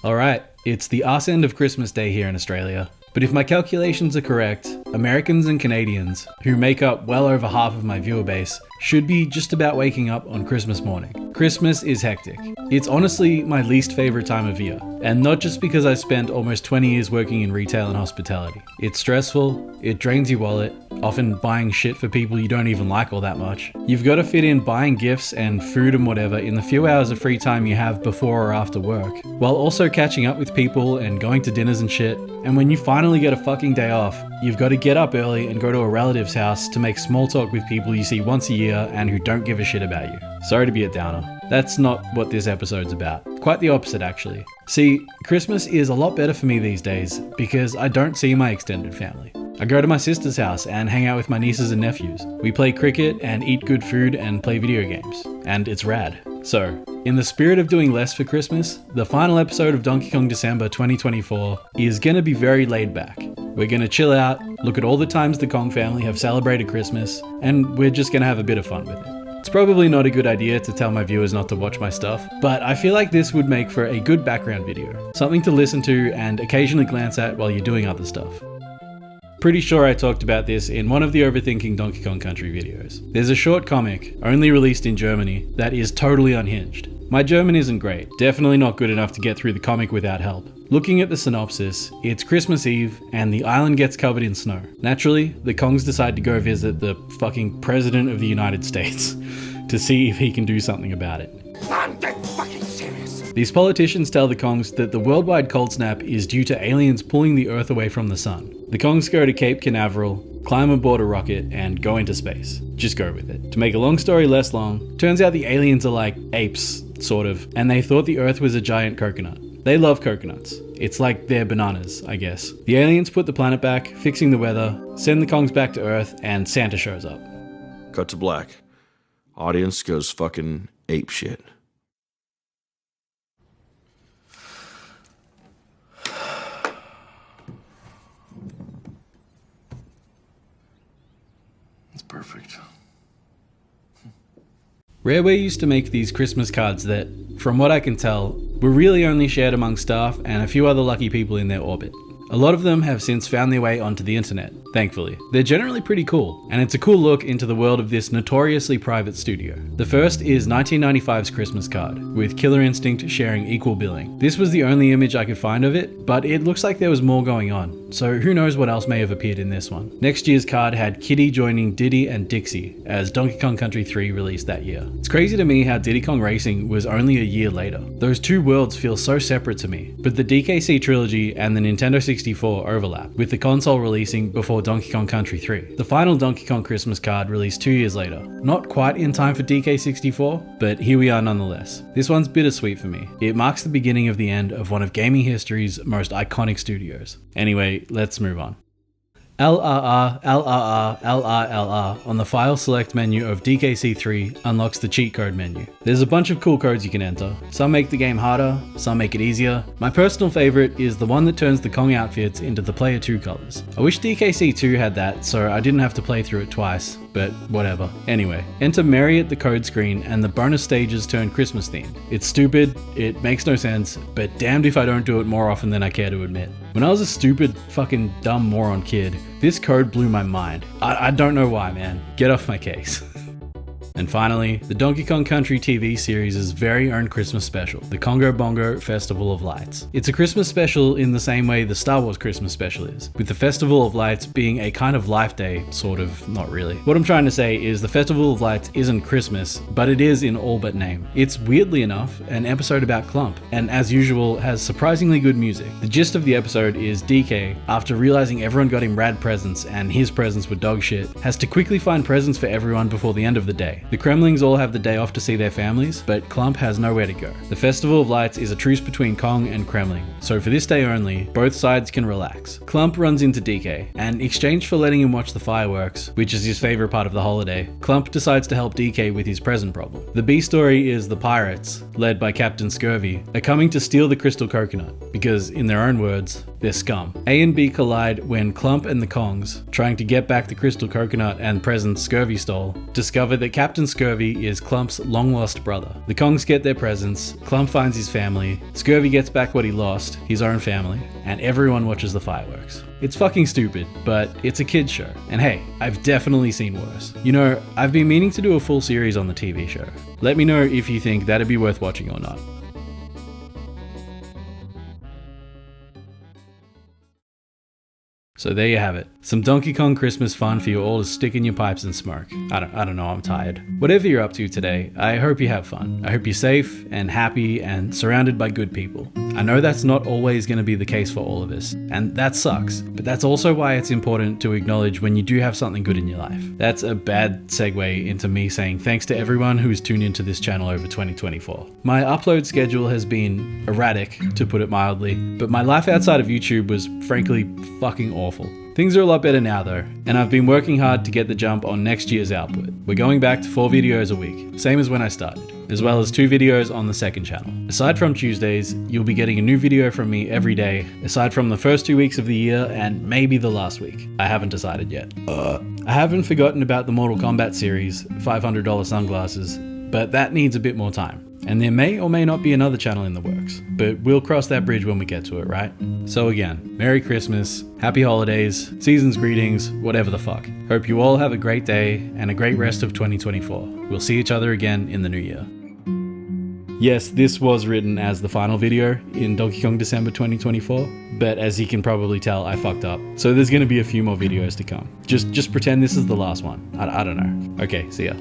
Alright, it's the arse end of Christmas Day here in Australia. But if my calculations are correct, Americans and Canadians, who make up well over half of my viewer base, should be just about waking up on Christmas morning. Christmas is hectic. It's honestly my least favorite time of year. And not just because I spent almost 20 years working in retail and hospitality. It's stressful, it drains your wallet, often buying shit for people you don't even like all that much. You've got to fit in buying gifts and food and whatever in the few hours of free time you have before or after work, while also catching up with people and going to dinners and shit. And when you finally get a fucking day off, you've got to get up early and go to a relative's house to make small talk with people you see once a year and who don't give a shit about you. Sorry to be a downer. That's not what this episode's about. Quite the opposite, actually. See, Christmas is a lot better for me these days because I don't see my extended family. I go to my sister's house and hang out with my nieces and nephews. We play cricket and eat good food and play video games. And it's rad. So, in the spirit of doing less for Christmas, the final episode of Donkey Kong December 2024 is gonna be very laid back. We're gonna chill out, look at all the times the Kong family have celebrated Christmas, and we're just gonna have a bit of fun with it. It's probably not a good idea to tell my viewers not to watch my stuff, but I feel like this would make for a good background video. Something to listen to and occasionally glance at while you're doing other stuff. Pretty sure I talked about this in one of the Overthinking Donkey Kong Country videos. There's a short comic, only released in Germany, that is totally unhinged. My German isn't great, definitely not good enough to get through the comic without help. Looking at the synopsis, it's Christmas Eve and the island gets covered in snow. Naturally, the Kongs decide to go visit the fucking President of the United States to see if he can do something about it. I'm dead fucking serious. These politicians tell the Kongs that the worldwide cold snap is due to aliens pulling the Earth away from the sun. The Kongs go to Cape Canaveral, climb aboard a rocket, and go into space. Just go with it. To make a long story less long, turns out the aliens are like apes, sort of, and they thought the Earth was a giant coconut. They love coconuts. It's like they're bananas, I guess. The aliens put the planet back, fixing the weather, send the Kongs back to Earth, and Santa shows up. Cut to black. Audience goes fucking ape shit. It's perfect. Rareware used to make these Christmas cards that, from what I can tell, were really only shared among staff and a few other lucky people in their orbit. A lot of them have since found their way onto the internet, thankfully. They're generally pretty cool, and it's a cool look into the world of this notoriously private studio. The first is 1995's Christmas card, with Killer Instinct sharing equal billing. This was the only image I could find of it, but it looks like there was more going on, so who knows what else may have appeared in this one. Next year's card had Kiddy joining Diddy and Dixie, as Donkey Kong Country 3 released that year. It's crazy to me how Diddy Kong Racing was only a year later. Those two worlds feel so separate to me, but the DKC trilogy and the Nintendo 64 overlap, with the console releasing before Donkey Kong Country 3. The final Donkey Kong Christmas card released 2 years later. Not quite in time for DK64, but here we are nonetheless. This one's bittersweet for me. It marks the beginning of the end of one of gaming history's most iconic studios. Anyway, let's move on. LRR, LRR, LRLR on the file select menu of DKC3 unlocks the cheat code menu. There's a bunch of cool codes you can enter. Some make the game harder, some make it easier. My personal favorite is the one that turns the Kong outfits into the player 2 colors. I wish DKC2 had that so I didn't have to play through it twice, but whatever. Anyway, enter Mary at the code screen and the bonus stages turn Christmas themed. It's stupid, it makes no sense, but damned if I don't do it more often than I care to admit. When I was a stupid, fucking dumb moron kid, this code blew my mind. I don't know why, man. Get off my case. And finally, the Donkey Kong Country TV series' very own Christmas special, the Congo Bongo Festival of Lights. It's a Christmas special in the same way the Star Wars Christmas special is, with the Festival of Lights being a kind of life day, sort of, not really. What I'm trying to say is the Festival of Lights isn't Christmas, but it is in all but name. It's weirdly enough an episode about Clump, and as usual has surprisingly good music. The gist of the episode is DK, after realizing everyone got him rad presents and his presents were dog shit, has to quickly find presents for everyone before the end of the day. The Kremlings all have the day off to see their families, but Clump has nowhere to go. The Festival of Lights is a truce between Kong and Kremling, so for this day only, both sides can relax. Clump runs into DK, and in exchange for letting him watch the fireworks, which is his favorite part of the holiday, Clump decides to help DK with his present problem. The B story is the pirates, led by Captain Scurvy, are coming to steal the crystal coconut, because in their own words, they're scum. A and B collide when Clump and the Kongs, trying to get back the crystal coconut and presents Scurvy stole, discover that Captain Captain Scurvy is Clump's long-lost brother. The Kongs get their presents, Clump finds his family, Scurvy gets back what he lost, his own family, and everyone watches the fireworks. It's fucking stupid, but it's a kid's show. And hey, I've definitely seen worse. You know, I've been meaning to do a full series on the TV show. Let me know if you think that'd be worth watching or not. So there you have it. Some Donkey Kong Christmas fun for you all to stick in your pipes and smoke. I don't know, I'm tired. Whatever you're up to today, I hope you have fun. I hope you're safe and happy and surrounded by good people. I know that's not always going to be the case for all of us, and that sucks, but that's also why it's important to acknowledge when you do have something good in your life. That's a bad segue into me saying thanks to everyone who's tuned into this channel over 2024. My upload schedule has been erratic, to put it mildly, but my life outside of YouTube was frankly fucking awful. Things are a lot better now though, and I've been working hard to get the jump on next year's output. We're going back to 4 videos a week, same as when I started, as well as 2 videos on the second channel. Aside from Tuesdays, you'll be getting a new video from me every day, aside from the first 2 weeks of the year and maybe the last week. I haven't decided yet. I haven't forgotten about the Mortal Kombat series, $500 sunglasses, but that needs a bit more time. And there may or may not be another channel in the works, but we'll cross that bridge when we get to it, right? So again, Merry Christmas, Happy Holidays, Season's greetings, whatever the fuck. Hope you all have a great day and a great rest of 2024. We'll see each other again in the new year. Yes, this was written as the final video in Donkey Kong December 2024, but as you can probably tell, I fucked up. So there's gonna be a few more videos to come. Just pretend this is the last one. I don't know. Okay, see ya.